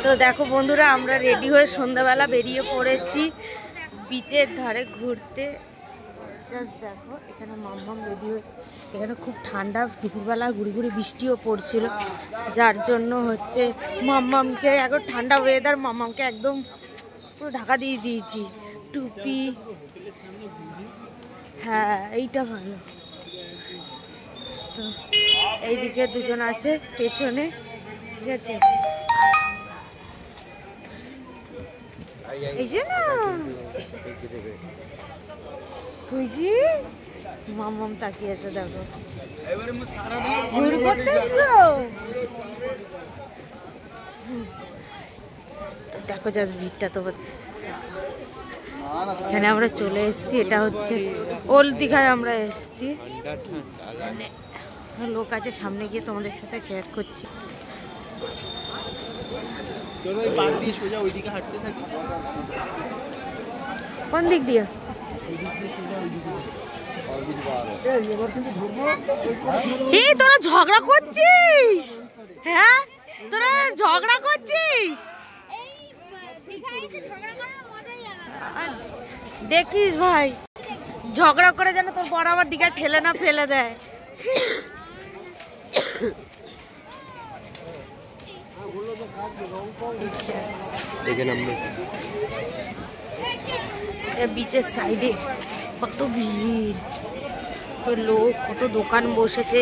তো দেখো বন্ধুরা, আমরা রেডি হয়ে সন্ধ্যাবেলা বেরিয়ে পড়েছি বিচের ধারে ঘুরতে। জাস্ট দেখো, এখানে মাম্মাম রেডি হয়েছে। এখানে খুব ঠান্ডা, দুপুরবেলা ঘুরি ঘুরি বৃষ্টিও পড়ছিল, যার জন্য হচ্ছে মাম্মামকে এখন ঠান্ডা ওয়েদার, মাম্মামকে একদম পুরো ঢাকা দিয়ে দিয়েছি, টুপি। হ্যাঁ, এইটা ভালো। তো এইদিকে দুজন আছে পেছনে, ঠিক আছে। এই যে না খুঁজি মাম্মাম তাকিয়েছে, দেখো ঘুর করতেছো। দেখো জাস্ট ভিড়টা তো। এখানে আমরা চলে এসেছি, এটা হচ্ছে ওল্ড দীঘায় আমরা এসেছি। লোক আছে সামনে, গিয়ে তোমাদের সাথে শেয়ার করছি। কোন দিক দিয়ে? এই তোরা ঝগড়া করছিস? হ্যাঁ, তোরা ঝগড়া করছিস? দেখিস ভাই, ঝগড়া করে যেন তোর বড় আমার দিকে ঠেলে না ফেলে দেয়। বিচের সাইডে কত ভিড়, কত লোক, কত দোকান বসেছে।